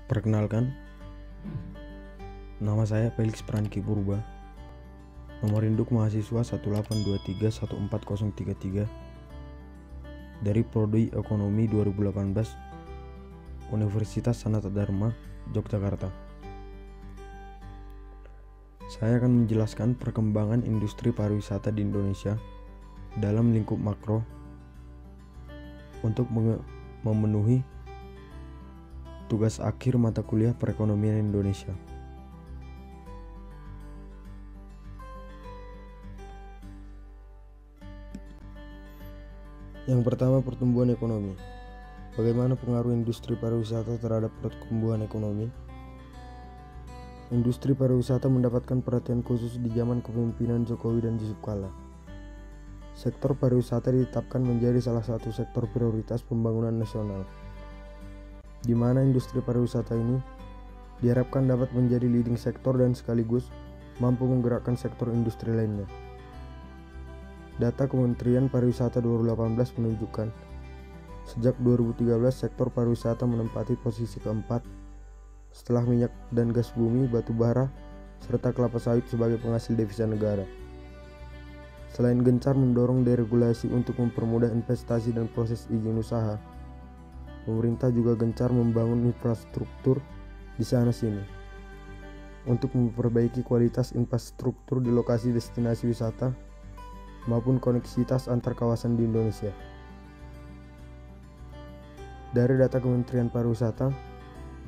Perkenalkan, nama saya Felix Pranki Purba. Nomor induk mahasiswa 182314033 dari Prodi Ekonomi 2018 Universitas Sanata Dharma, Yogyakarta. Saya akan menjelaskan perkembangan industri pariwisata di Indonesia dalam lingkup makro untuk memenuhi tugas akhir mata kuliah perekonomian Indonesia. Yang pertama, pertumbuhan ekonomi. Bagaimana pengaruh industri pariwisata terhadap pertumbuhan ekonomi? Industri pariwisata mendapatkan perhatian khusus di zaman kepemimpinan Jokowi dan Yusuf Kala. Sektor pariwisata ditetapkan menjadi salah satu sektor prioritas pembangunan nasional, di mana industri pariwisata ini diharapkan dapat menjadi leading sektor dan sekaligus mampu menggerakkan sektor industri lainnya. Data Kementerian Pariwisata 2018 menunjukkan, sejak 2013 sektor pariwisata menempati posisi keempat setelah minyak dan gas bumi, batu bara, serta kelapa sawit sebagai penghasil devisa negara. Selain gencar mendorong deregulasi untuk mempermudah investasi dan proses izin usaha, pemerintah juga gencar membangun infrastruktur di sana-sini untuk memperbaiki kualitas infrastruktur di lokasi destinasi wisata maupun koneksitas antar kawasan di Indonesia. Dari data Kementerian Pariwisata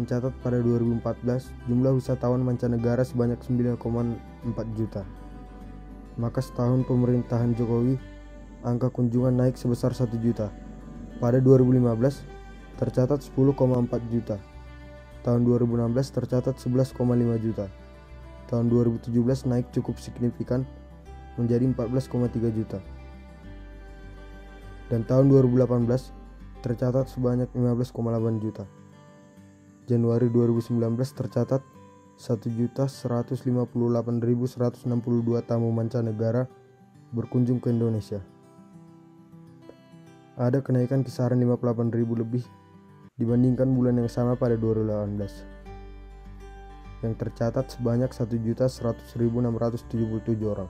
mencatat pada 2014 jumlah wisatawan mancanegara sebanyak 9,4 juta. Maka setahun pemerintahan Jokowi, angka kunjungan naik sebesar 1 juta. Pada 2015 tercatat 10,4 juta. Tahun 2016 tercatat 11,5 juta. Tahun 2017 naik cukup signifikan menjadi 14,3 juta. Dan tahun 2018 tercatat sebanyak 15,8 juta. Januari 2019 tercatat 1.158.162 tamu mancanegara berkunjung ke Indonesia. Ada kenaikan kisaran 58.000 lebih dibandingkan bulan yang sama pada 2018, yang tercatat sebanyak 1.100.677 orang.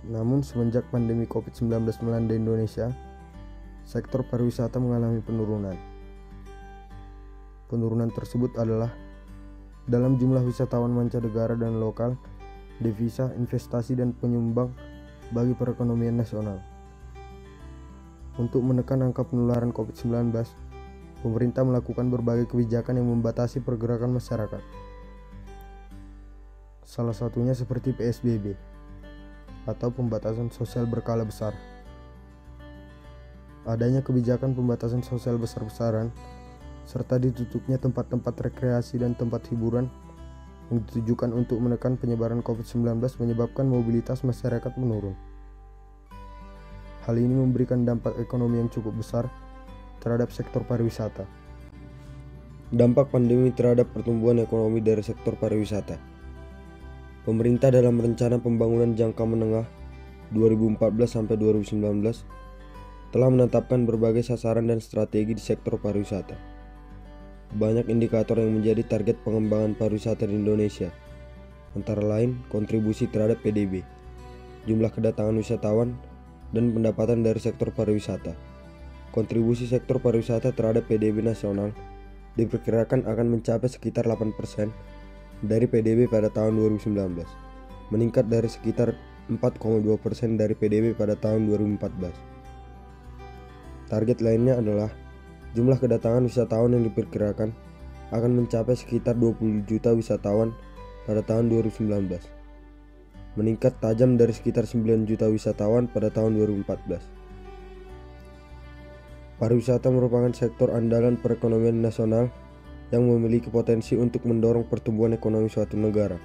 Namun semenjak pandemi COVID-19 melanda Indonesia, sektor pariwisata mengalami penurunan. Penurunan tersebut adalah dalam jumlah wisatawan mancanegara dan lokal, devisa, investasi, dan penyumbang bagi perekonomian nasional. Untuk menekan angka penularan COVID-19, pemerintah melakukan berbagai kebijakan yang membatasi pergerakan masyarakat. Salah satunya seperti PSBB atau pembatasan sosial berskala besar. Adanya kebijakan pembatasan sosial besar-besaran serta ditutupnya tempat-tempat rekreasi dan tempat hiburan yang ditujukan untuk menekan penyebaran COVID-19 menyebabkan mobilitas masyarakat menurun. Hal ini memberikan dampak ekonomi yang cukup besar terhadap sektor pariwisata. Dampak pandemi terhadap pertumbuhan ekonomi dari sektor pariwisata. Pemerintah dalam rencana pembangunan jangka menengah 2014-2019 telah menetapkan berbagai sasaran dan strategi di sektor pariwisata. Banyak indikator yang menjadi target pengembangan pariwisata di Indonesia, antara lain kontribusi terhadap PDB, jumlah kedatangan wisatawan, dan pendapatan dari sektor pariwisata. Kontribusi sektor pariwisata terhadap PDB nasional diperkirakan akan mencapai sekitar 8% dari PDB pada tahun 2019, meningkat dari sekitar 4,2% dari PDB pada tahun 2014. Target lainnya adalah jumlah kedatangan wisatawan yang diperkirakan akan mencapai sekitar 20 juta wisatawan pada tahun 2019, meningkat tajam dari sekitar 9 juta wisatawan pada tahun 2014. Pariwisata merupakan sektor andalan perekonomian nasional yang memiliki potensi untuk mendorong pertumbuhan ekonomi suatu negara.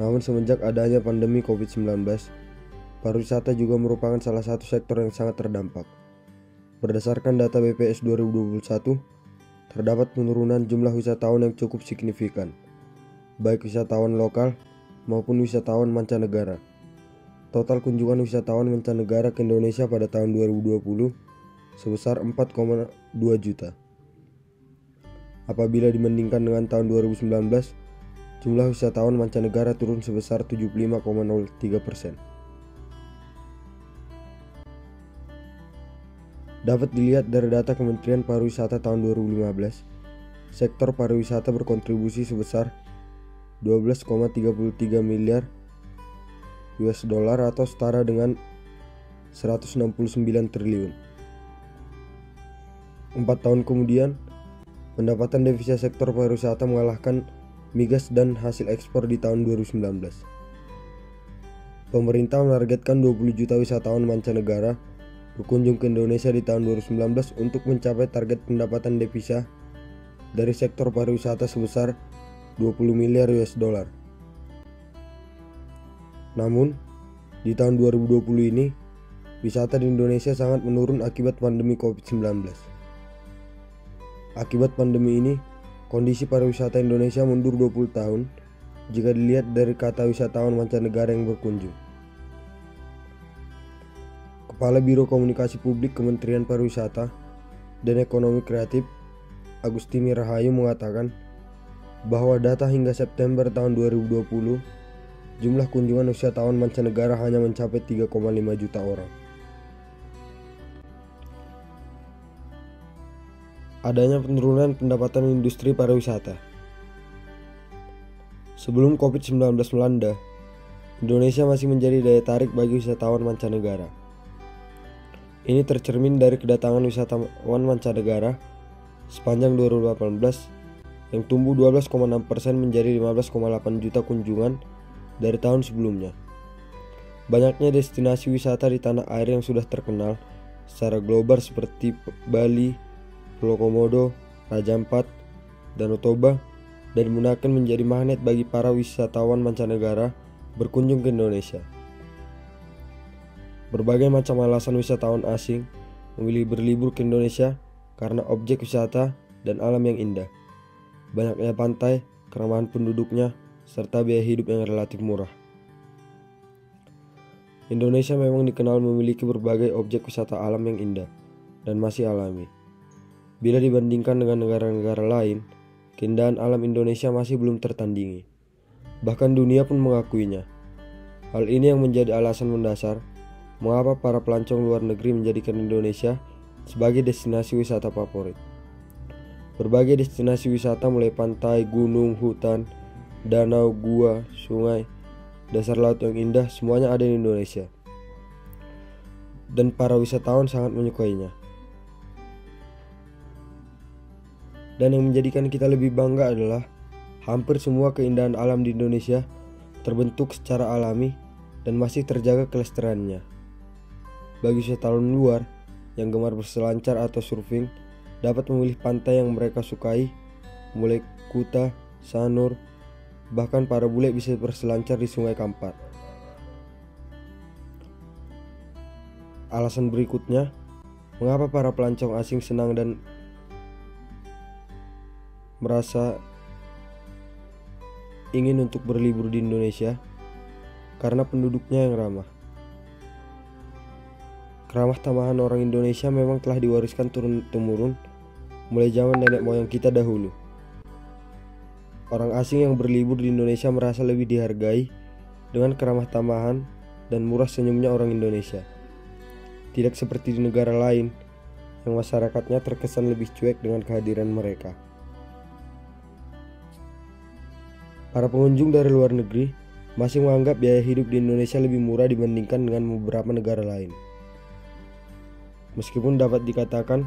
Namun semenjak adanya pandemi COVID-19, pariwisata juga merupakan salah satu sektor yang sangat terdampak. Berdasarkan data BPS 2021, terdapat penurunan jumlah wisatawan yang cukup signifikan, baik wisatawan lokal maupun wisatawan mancanegara. Total kunjungan wisatawan mancanegara ke Indonesia pada tahun 2020 sebesar 4,2 juta. Apabila dibandingkan dengan tahun 2019, jumlah wisatawan mancanegara turun sebesar 75,03%. Dapat dilihat dari data Kementerian Pariwisata tahun 2015, sektor pariwisata berkontribusi sebesar 12,33 miliar US dollar atau setara dengan 169 triliun. 4 tahun kemudian, pendapatan devisa sektor pariwisata mengalahkan migas dan hasil ekspor di tahun 2019. Pemerintah menargetkan 20 juta wisatawan mancanegara berkunjung ke Indonesia di tahun 2019 untuk mencapai target pendapatan devisa dari sektor pariwisata sebesar 20 miliar US dollar. Namun, di tahun 2020 ini, wisata di Indonesia sangat menurun akibat pandemi COVID-19. Akibat pandemi ini, kondisi pariwisata Indonesia mundur 20 tahun jika dilihat dari kata wisatawan mancanegara yang berkunjung. Kepala Biro Komunikasi Publik Kementerian Pariwisata dan Ekonomi Kreatif, Agustini Rahayu mengatakan bahwa data hingga September tahun 2020, jumlah kunjungan wisatawan mancanegara hanya mencapai 3,5 juta orang. Adanya penurunan pendapatan industri pariwisata. Sebelum COVID-19 melanda, Indonesia masih menjadi daya tarik bagi wisatawan mancanegara. Ini tercermin dari kedatangan wisatawan mancanegara sepanjang 2018 yang tumbuh 12,6% menjadi 15,8 juta kunjungan dari tahun sebelumnya. Banyaknya destinasi wisata di tanah air yang sudah terkenal secara global seperti Bali, Pulau Komodo, Raja Ampat, Danau Toba, dan digunakan menjadi magnet bagi para wisatawan mancanegara berkunjung ke Indonesia. Berbagai macam alasan wisatawan asing memilih berlibur ke Indonesia karena objek wisata dan alam yang indah, banyaknya pantai, keramahan penduduknya, serta biaya hidup yang relatif murah. Indonesia memang dikenal memiliki berbagai objek wisata alam yang indah dan masih alami. Bila dibandingkan dengan negara-negara lain, keindahan alam Indonesia masih belum tertandingi. Bahkan dunia pun mengakuinya. Hal ini yang menjadi alasan mendasar mengapa para pelancong luar negeri menjadikan Indonesia sebagai destinasi wisata favorit. Berbagai destinasi wisata mulai pantai, gunung, hutan, danau, gua, sungai, dasar laut yang indah semuanya ada di Indonesia. Dan para wisatawan sangat menyukainya. Dan yang menjadikan kita lebih bangga adalah hampir semua keindahan alam di Indonesia terbentuk secara alami dan masih terjaga kelestariannya. Bagi wisatawan luar yang gemar berselancar atau surfing dapat memilih pantai yang mereka sukai, mulai Kuta, Sanur, bahkan para bule bisa berselancar di Sungai Kampar. Alasan berikutnya, mengapa para pelancong asing senang dan merasa ingin untuk berlibur di Indonesia? Karena penduduknya yang ramah. Keramah tamahan orang Indonesia memang telah diwariskan turun-temurun mulai zaman nenek moyang kita dahulu. Orang asing yang berlibur di Indonesia merasa lebih dihargai dengan keramah tamahan dan murah senyumnya orang Indonesia. Tidak seperti di negara lain yang masyarakatnya terkesan lebih cuek dengan kehadiran mereka. Para pengunjung dari luar negeri masih menganggap biaya hidup di Indonesia lebih murah dibandingkan dengan beberapa negara lain. Meskipun dapat dikatakan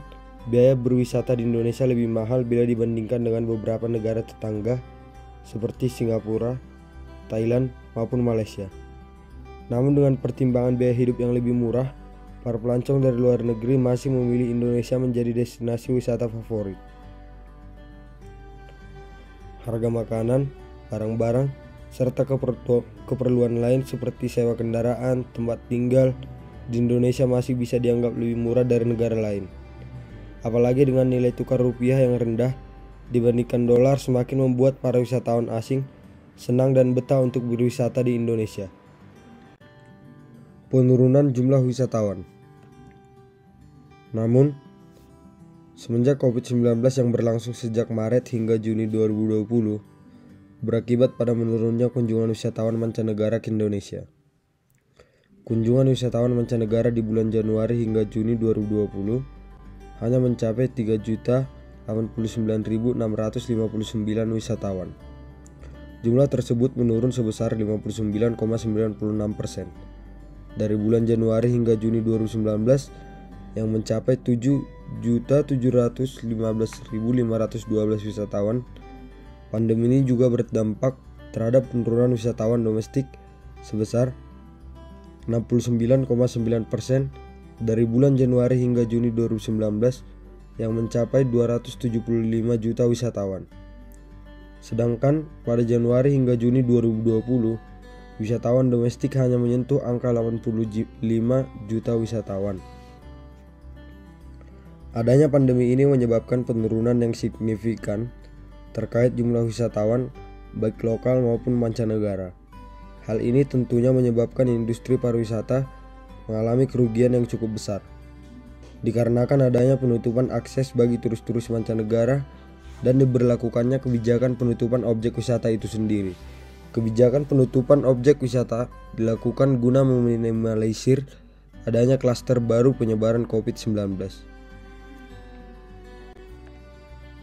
biaya berwisata di Indonesia lebih mahal bila dibandingkan dengan beberapa negara tetangga seperti Singapura, Thailand, maupun Malaysia. Namun dengan pertimbangan biaya hidup yang lebih murah, para pelancong dari luar negeri masih memilih Indonesia menjadi destinasi wisata favorit. Harga makanan, barang-barang, serta keperluan lain seperti sewa kendaraan, tempat tinggal di Indonesia masih bisa dianggap lebih murah dari negara lain. Apalagi dengan nilai tukar rupiah yang rendah dibandingkan dolar semakin membuat para wisatawan asing senang dan betah untuk berwisata di Indonesia. Penurunan jumlah wisatawan. Namun, Semenjak COVID-19 yang berlangsung sejak Maret hingga Juni 2020, berakibat pada menurunnya kunjungan wisatawan mancanegara ke Indonesia. Kunjungan wisatawan mancanegara di bulan Januari hingga Juni 2020 hanya mencapai 3.089.659 wisatawan. Jumlah tersebut menurun sebesar 59,96% dari bulan Januari hingga Juni 2019 yang mencapai 7.715.512 wisatawan. Pandemi ini juga berdampak terhadap penurunan wisatawan domestik sebesar 69,9% dari bulan Januari hingga Juni 2019 yang mencapai 275 juta wisatawan. Sedangkan pada Januari hingga Juni 2020, wisatawan domestik hanya menyentuh angka 85 juta wisatawan. Adanya pandemi ini menyebabkan penurunan yang signifikan terkait jumlah wisatawan baik lokal maupun mancanegara. Hal ini tentunya menyebabkan industri pariwisata mengalami kerugian yang cukup besar, dikarenakan adanya penutupan akses bagi turis-turis mancanegara dan diberlakukannya kebijakan penutupan objek wisata itu sendiri. Kebijakan penutupan objek wisata dilakukan guna meminimalisir adanya klaster baru penyebaran COVID-19.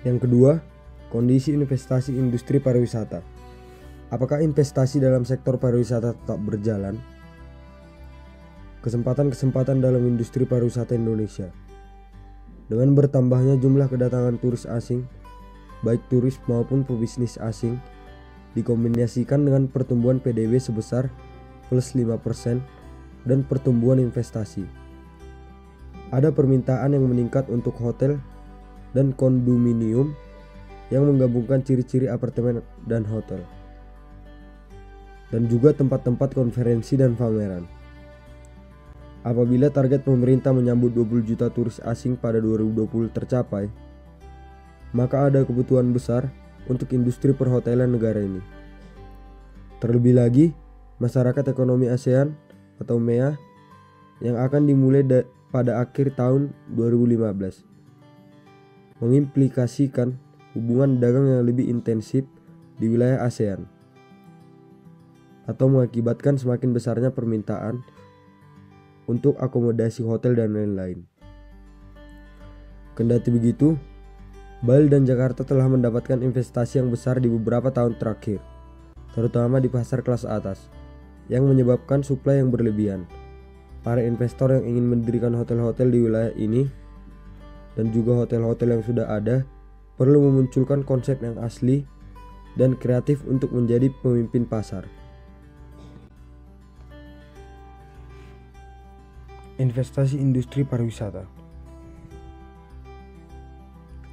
Yang kedua, kondisi investasi industri pariwisata. Apakah investasi dalam sektor pariwisata tetap berjalan? Kesempatan-kesempatan dalam industri pariwisata Indonesia. Dengan bertambahnya jumlah kedatangan turis asing, baik turis maupun pebisnis asing, dikombinasikan dengan pertumbuhan PDB sebesar plus 5% dan pertumbuhan investasi. Ada permintaan yang meningkat untuk hotel dan kondominium yang menggabungkan ciri-ciri apartemen dan hotel, dan juga tempat-tempat konferensi dan pameran. Apabila target pemerintah menyambut 20 juta turis asing pada 2020 tercapai, maka ada kebutuhan besar untuk industri perhotelan negara ini. Terlebih lagi, masyarakat ekonomi ASEAN atau MEA yang akan dimulai pada akhir tahun 2015 mengimplikasikan hubungan dagang yang lebih intensif di wilayah ASEAN atau mengakibatkan semakin besarnya permintaan untuk akomodasi hotel dan lain-lain. Kendati begitu, Bali dan Jakarta telah mendapatkan investasi yang besar di beberapa tahun terakhir, terutama di pasar kelas atas, yang menyebabkan suplai yang berlebihan. Para investor yang ingin mendirikan hotel-hotel di wilayah ini dan juga hotel-hotel yang sudah ada perlu memunculkan konsep yang asli dan kreatif untuk menjadi pemimpin pasar. Investasi industri pariwisata.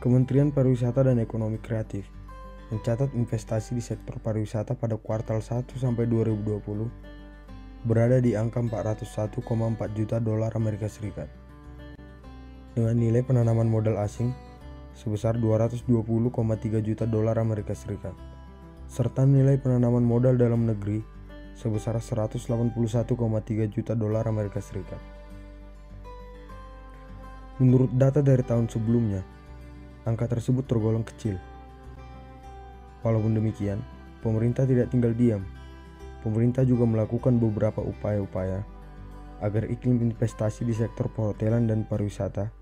Kementerian Pariwisata dan Ekonomi Kreatif mencatat investasi di sektor pariwisata pada kuartal 1 sampai 2020 berada di angka 401,4 juta dolar Amerika Serikat. Dengan nilai penanaman modal asing sebesar 220,3 juta dolar Amerika Serikat, serta nilai penanaman modal dalam negeri sebesar 181,3 juta dolar Amerika Serikat. Menurut data dari tahun sebelumnya, angka tersebut tergolong kecil. Walaupun demikian, pemerintah tidak tinggal diam. Pemerintah juga melakukan beberapa upaya-upaya agar iklim investasi di sektor perhotelan dan pariwisata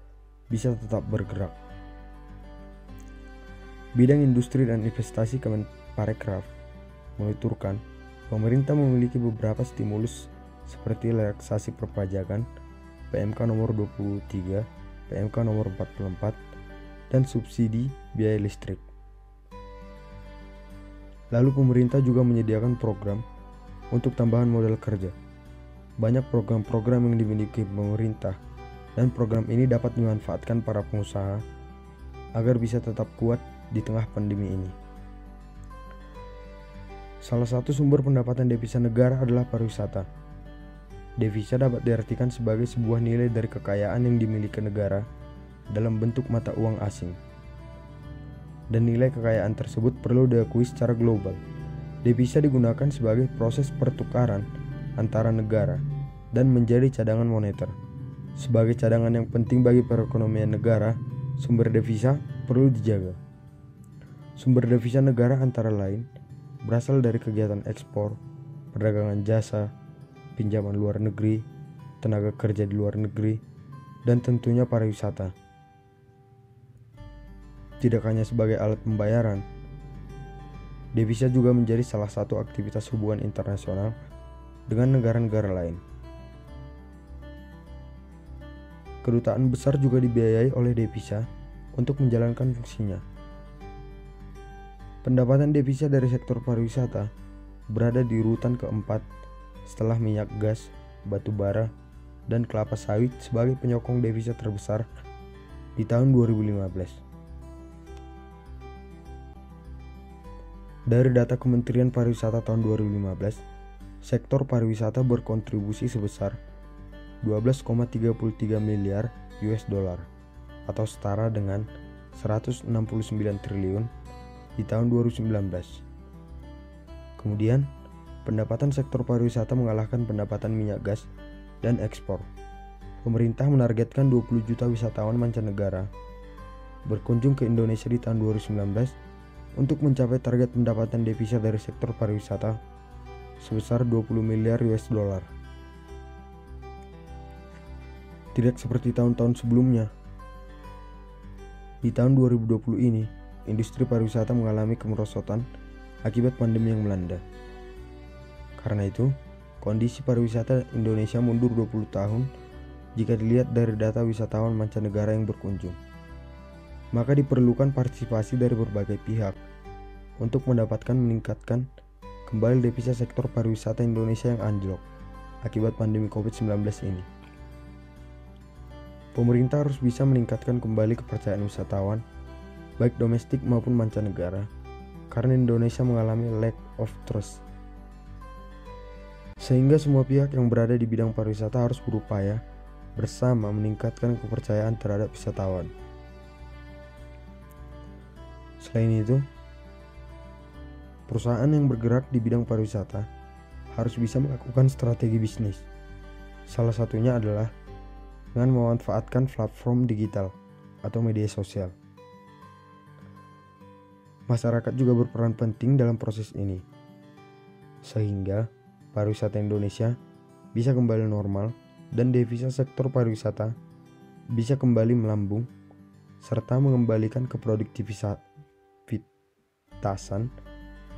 bisa tetap bergerak. Bidang Industri dan Investasi Kemenparekraf menuturkan pemerintah memiliki beberapa stimulus seperti relaksasi perpajakan, PMK nomor 23, PMK nomor 44, dan subsidi biaya listrik. Lalu pemerintah juga menyediakan program untuk tambahan modal kerja. Banyak program-program yang dimiliki pemerintah, dan program ini dapat dimanfaatkan para pengusaha agar bisa tetap kuat di tengah pandemi ini. Salah satu sumber pendapatan devisa negara adalah pariwisata. Devisa dapat diartikan sebagai sebuah nilai dari kekayaan yang dimiliki negara dalam bentuk mata uang asing. Dan nilai kekayaan tersebut perlu diakui secara global. Devisa digunakan sebagai proses pertukaran antara negara dan menjadi cadangan moneter. Sebagai cadangan yang penting bagi perekonomian negara, Sumber devisa perlu dijaga. Sumber devisa negara antara lain berasal dari kegiatan ekspor, perdagangan jasa, pinjaman luar negeri, tenaga kerja di luar negeri, dan tentunya pariwisata. Tidak hanya sebagai alat pembayaran, devisa juga menjadi salah satu aktivitas hubungan internasional dengan negara-negara lain. Kedutaan besar juga dibiayai oleh devisa untuk menjalankan fungsinya. Pendapatan devisa dari sektor pariwisata berada di urutan keempat setelah minyak gas, batu bara, dan kelapa sawit sebagai penyokong devisa terbesar di tahun 2015. Dari data Kementerian Pariwisata tahun 2015, sektor pariwisata berkontribusi sebesar 12,33 miliar US dollar atau setara dengan 169 triliun di tahun 2019. Kemudian, pendapatan sektor pariwisata mengalahkan pendapatan minyak gas dan ekspor. Pemerintah menargetkan 20 juta wisatawan mancanegara berkunjung ke Indonesia di tahun 2019 untuk mencapai target pendapatan devisa dari sektor pariwisata sebesar 20 miliar US dollar. Tidak seperti tahun-tahun sebelumnya. Di tahun 2020 ini, industri pariwisata mengalami kemerosotan akibat pandemi yang melanda. Karena itu, kondisi pariwisata Indonesia mundur 20 tahun jika dilihat dari data wisatawan mancanegara yang berkunjung. Maka diperlukan partisipasi dari berbagai pihak untuk meningkatkan kembali devisa sektor pariwisata Indonesia yang anjlok akibat pandemi COVID-19 ini. Pemerintah harus bisa meningkatkan kembali kepercayaan wisatawan, baik domestik maupun mancanegara, karena Indonesia mengalami lack of trust. Sehingga semua pihak yang berada di bidang pariwisata harus berupaya bersama meningkatkan kepercayaan terhadap wisatawan. Selain itu, perusahaan yang bergerak di bidang pariwisata harus bisa melakukan strategi bisnis. Salah satunya adalah dengan memanfaatkan platform digital atau media sosial. Masyarakat juga berperan penting dalam proses ini, sehingga pariwisata Indonesia bisa kembali normal dan devisa sektor pariwisata bisa kembali melambung serta mengembalikan keproduktivitasan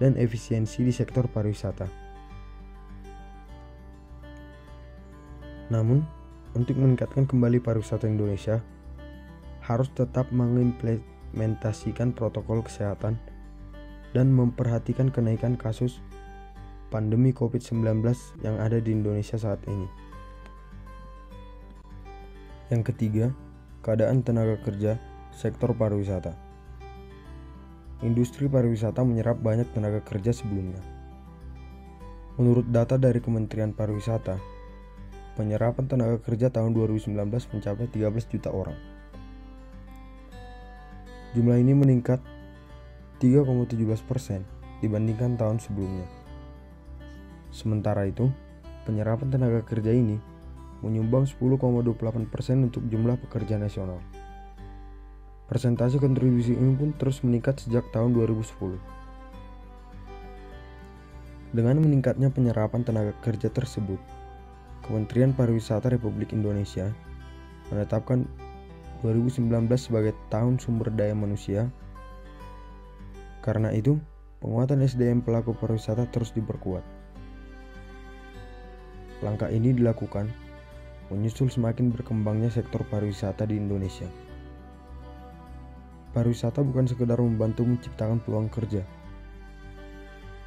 dan efisiensi di sektor pariwisata. Namun, untuk meningkatkan kembali pariwisata Indonesia, harus tetap mengimplementasikan protokol kesehatan dan memperhatikan kenaikan kasus pandemi COVID-19 yang ada di Indonesia saat ini. Yang ketiga, keadaan tenaga kerja sektor pariwisata. Industri pariwisata menyerap banyak tenaga kerja sebelumnya. Menurut data dari Kementerian Pariwisata, penyerapan tenaga kerja tahun 2019 mencapai 13 juta orang. Jumlah ini meningkat 3,17% dibandingkan tahun sebelumnya. Sementara itu, penyerapan tenaga kerja ini menyumbang 10,28% untuk jumlah pekerja nasional. Persentase kontribusi ini pun terus meningkat sejak tahun 2010. Dengan meningkatnya penyerapan tenaga kerja tersebut, Kementerian Pariwisata Republik Indonesia menetapkan 2019 sebagai Tahun Sumber Daya Manusia. Karena itu, penguatan SDM pelaku pariwisata terus diperkuat. Langkah ini dilakukan menyusul semakin berkembangnya sektor pariwisata di Indonesia. Pariwisata bukan sekedar membantu menciptakan peluang kerja,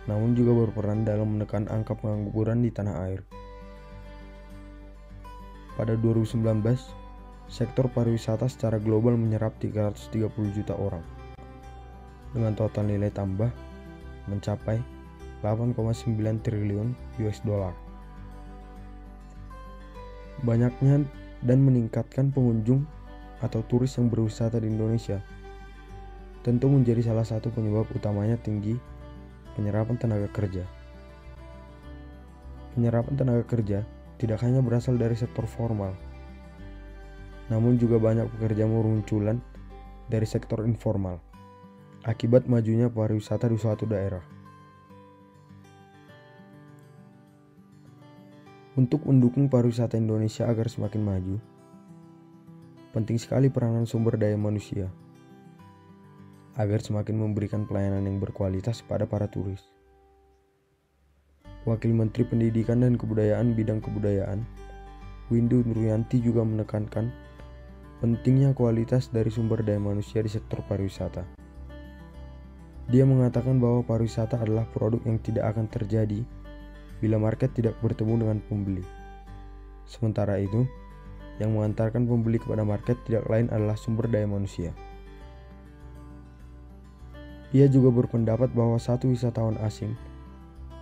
namun juga berperan dalam menekan angka pengangguran di tanah air. Pada 2019, sektor pariwisata secara global menyerap 330 juta orang dengan total nilai tambah mencapai 8,9 triliun US dollar. Banyaknya dan meningkatkan pengunjung atau turis yang berwisata di Indonesia tentu menjadi salah satu penyebab utamanya tinggi penyerapan tenaga kerja. Penyerapan tenaga kerja tidak hanya berasal dari sektor formal, namun juga banyak pekerja bermunculan dari sektor informal akibat majunya pariwisata di suatu daerah. Untuk mendukung pariwisata Indonesia agar semakin maju, penting sekali peranan sumber daya manusia agar semakin memberikan pelayanan yang berkualitas kepada para turis. Wakil Menteri Pendidikan dan Kebudayaan bidang kebudayaan, Windu Nuryanti, juga menekankan pentingnya kualitas dari sumber daya manusia di sektor pariwisata. Dia mengatakan bahwa pariwisata adalah produk yang tidak akan terjadi bila market tidak bertemu dengan pembeli. Sementara itu, yang mengantarkan pembeli kepada market tidak lain adalah sumber daya manusia. Ia juga berpendapat bahwa satu wisatawan asing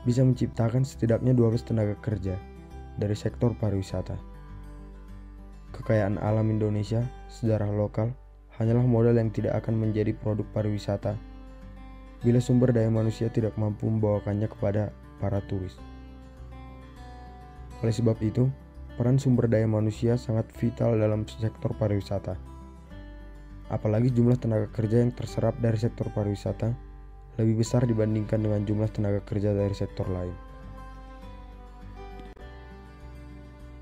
bisa menciptakan setidaknya 12 tenaga kerja dari sektor pariwisata. Kekayaan alam Indonesia, sejarah lokal, hanyalah modal yang tidak akan menjadi produk pariwisata bila sumber daya manusia tidak mampu membawakannya kepada para turis. Oleh sebab itu, peran sumber daya manusia sangat vital dalam sektor pariwisata. Apalagi jumlah tenaga kerja yang terserap dari sektor pariwisata lebih besar dibandingkan dengan jumlah tenaga kerja dari sektor lain.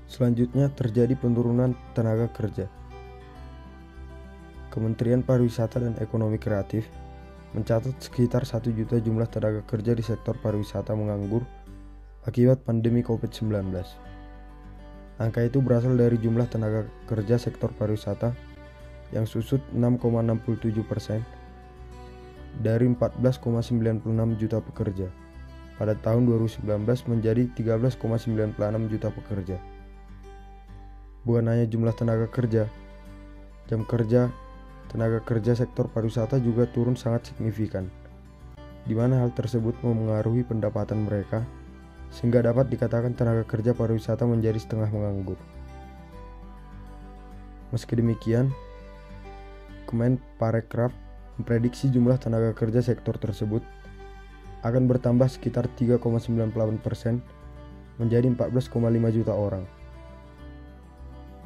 Selanjutnya, terjadi penurunan tenaga kerja. Kementerian Pariwisata dan Ekonomi Kreatif mencatat sekitar 1 juta jumlah tenaga kerja di sektor pariwisata menganggur akibat pandemi COVID-19. Angka itu berasal dari jumlah tenaga kerja sektor pariwisata yang susut 6,67% dari 14,96 juta pekerja pada tahun 2019 menjadi 13,96 juta pekerja. Bukan hanya jumlah tenaga kerja, jam kerja tenaga kerja sektor pariwisata juga turun sangat signifikan, di mana hal tersebut memengaruhi pendapatan mereka, sehingga dapat dikatakan tenaga kerja pariwisata menjadi setengah menganggur. Meski demikian, Kemenparekraf memprediksi jumlah tenaga kerja sektor tersebut akan bertambah sekitar 3,98% menjadi 14,5 juta orang.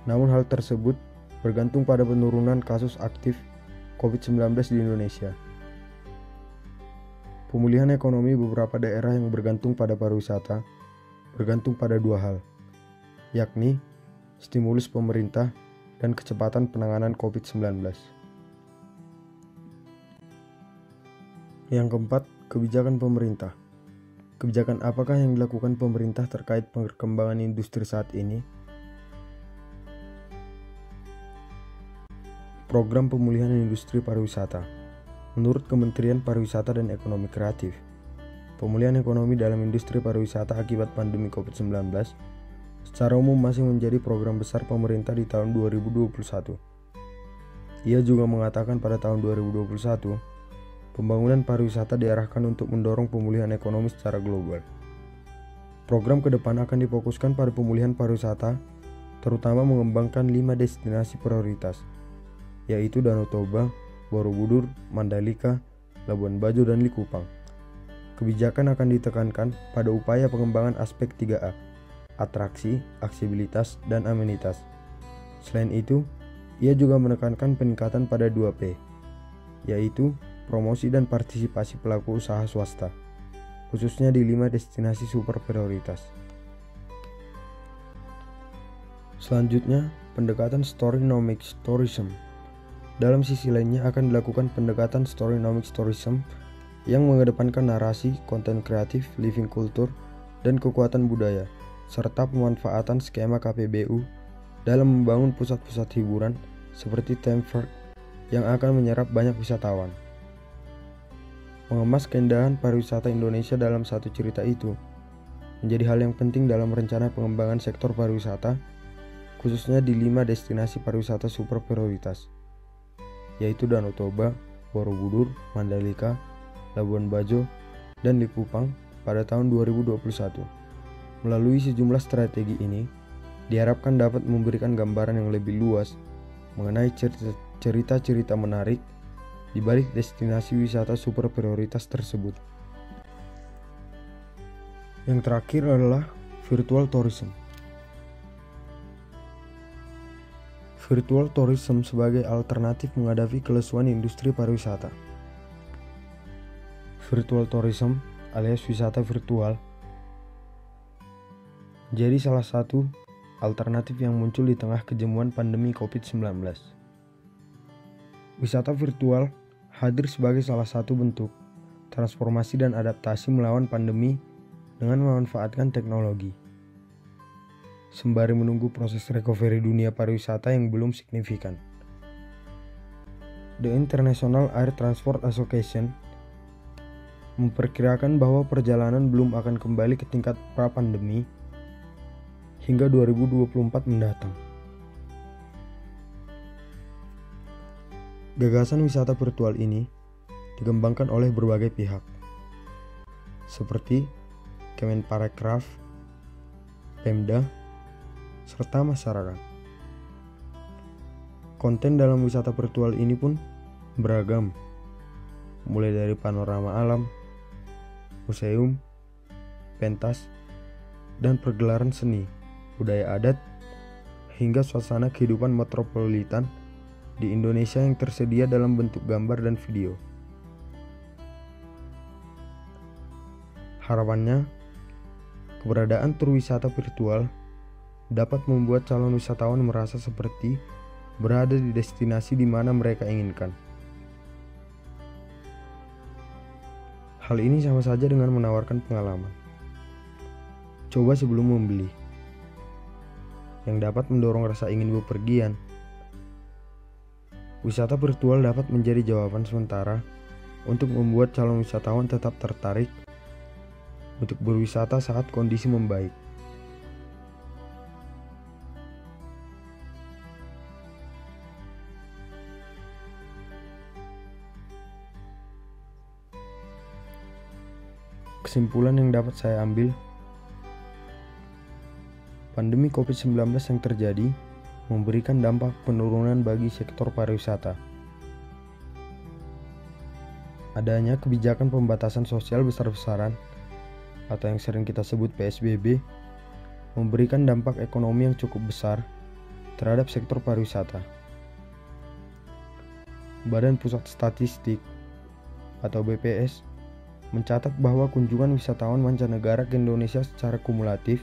Namun hal tersebut bergantung pada penurunan kasus aktif COVID-19 di Indonesia. Pemulihan ekonomi beberapa daerah yang bergantung pada pariwisata bergantung pada dua hal, yakni stimulus pemerintah dan kecepatan penanganan COVID-19. Yang keempat, kebijakan pemerintah. Kebijakan apakah yang dilakukan pemerintah terkait perkembangan industri saat ini? Program pemulihan industri pariwisata. Menurut Kementerian Pariwisata dan Ekonomi Kreatif, pemulihan ekonomi dalam industri pariwisata akibat pandemi COVID-19 secara umum masih menjadi program besar pemerintah di tahun 2021. Ia juga mengatakan pada tahun 2021, pembangunan pariwisata diarahkan untuk mendorong pemulihan ekonomi secara global. Program ke depan akan difokuskan pada pemulihan pariwisata, terutama mengembangkan 5 destinasi prioritas, yaitu Danau Toba, Borobudur, Mandalika, Labuan Bajo, dan Likupang. Kebijakan akan ditekankan pada upaya pengembangan aspek 3A, atraksi, aksesibilitas, dan amenitas. Selain itu, ia juga menekankan peningkatan pada 2P, yaitu promosi dan partisipasi pelaku usaha swasta, khususnya di 5 destinasi super prioritas. Selanjutnya, pendekatan Storynomics Tourism. Dalam sisi lainnya akan dilakukan pendekatan Storynomics Tourism yang mengedepankan narasi, konten kreatif, living culture, dan kekuatan budaya, serta pemanfaatan skema KPBU dalam membangun pusat-pusat hiburan seperti theme park yang akan menyerap banyak wisatawan. Mengemas keindahan pariwisata Indonesia dalam satu cerita itu menjadi hal yang penting dalam rencana pengembangan sektor pariwisata, khususnya di 5 destinasi pariwisata super prioritas, yaitu Danau Toba, Borobudur, Mandalika, Labuan Bajo, dan Likupang pada tahun 2021. Melalui sejumlah strategi ini, diharapkan dapat memberikan gambaran yang lebih luas mengenai cerita-cerita menarik di balik destinasi wisata super prioritas tersebut. Yang terakhir adalah virtual tourism. Virtual tourism sebagai alternatif menghadapi kelesuan industri pariwisata. Virtual tourism alias wisata virtual jadi salah satu alternatif yang muncul di tengah kejemuan pandemi COVID-19. Wisata virtual hadir sebagai salah satu bentuk transformasi dan adaptasi melawan pandemi dengan memanfaatkan teknologi, sembari menunggu proses recovery dunia pariwisata yang belum signifikan. The International Air Transport Association memperkirakan bahwa perjalanan belum akan kembali ke tingkat pra-pandemi hingga 2024 mendatang. Gagasan wisata virtual ini dikembangkan oleh berbagai pihak, seperti Kemenparekraf, Pemda, serta masyarakat. Konten dalam wisata virtual ini pun beragam, mulai dari panorama alam, museum, pentas, dan pergelaran seni, budaya adat, hingga suasana kehidupan metropolitan di Indonesia yang tersedia dalam bentuk gambar dan video. Harapannya, keberadaan tur wisata virtual dapat membuat calon wisatawan merasa seperti berada di destinasi di mana mereka inginkan. Hal ini sama saja dengan menawarkan pengalaman coba sebelum membeli, yang dapat mendorong rasa ingin bepergian. Wisata virtual dapat menjadi jawaban sementara untuk membuat calon wisatawan tetap tertarik untuk berwisata saat kondisi membaik. Kesimpulan yang dapat saya ambil, pandemi COVID-19 yang terjadi memberikan dampak penurunan bagi sektor pariwisata. Adanya kebijakan pembatasan sosial besar-besaran atau yang sering kita sebut PSBB memberikan dampak ekonomi yang cukup besar terhadap sektor pariwisata. Badan Pusat Statistik atau BPS mencatat bahwa kunjungan wisatawan mancanegara ke Indonesia secara kumulatif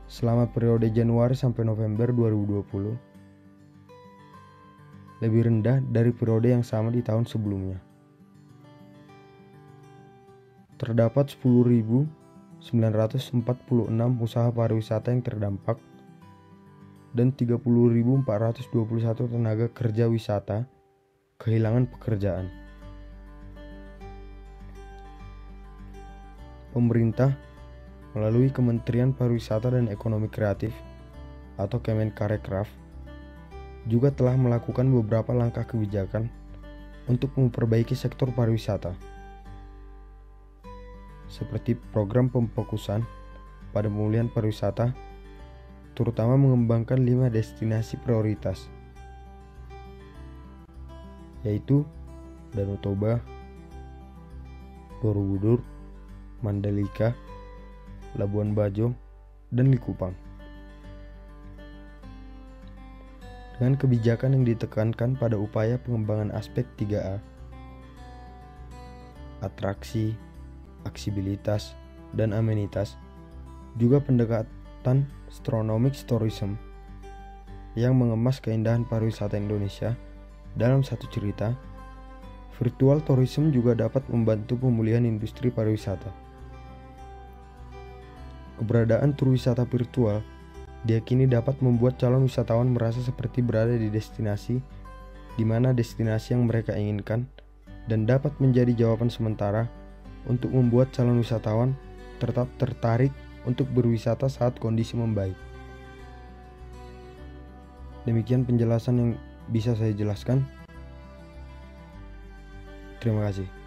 selama periode Januari sampai November 2020 lebih rendah dari periode yang sama di tahun sebelumnya. Terdapat 10.946 usaha pariwisata yang terdampak dan 30.421 tenaga kerja wisata kehilangan pekerjaan. Pemerintah melalui Kementerian Pariwisata dan Ekonomi Kreatif atau Kemenparekraf juga telah melakukan beberapa langkah kebijakan untuk memperbaiki sektor pariwisata, seperti program pemfokusan pada pemulihan pariwisata, terutama mengembangkan 5 destinasi prioritas, yaitu Danau Toba, Borobudur, Mandalika, Labuan Bajo, dan Likupang. Dengan kebijakan yang ditekankan pada upaya pengembangan aspek 3A, atraksi, aksibilitas, dan amenitas, juga pendekatan stronomic tourism yang mengemas keindahan pariwisata Indonesia dalam satu cerita. Virtual tourism juga dapat membantu pemulihan industri pariwisata. Keberadaan tur wisata virtual diyakini dapat membuat calon wisatawan merasa seperti berada di destinasi di mana destinasi yang mereka inginkan, dan dapat menjadi jawaban sementara untuk membuat calon wisatawan tetap tertarik untuk berwisata saat kondisi membaik. Demikian penjelasan yang bisa saya jelaskan. Terima kasih.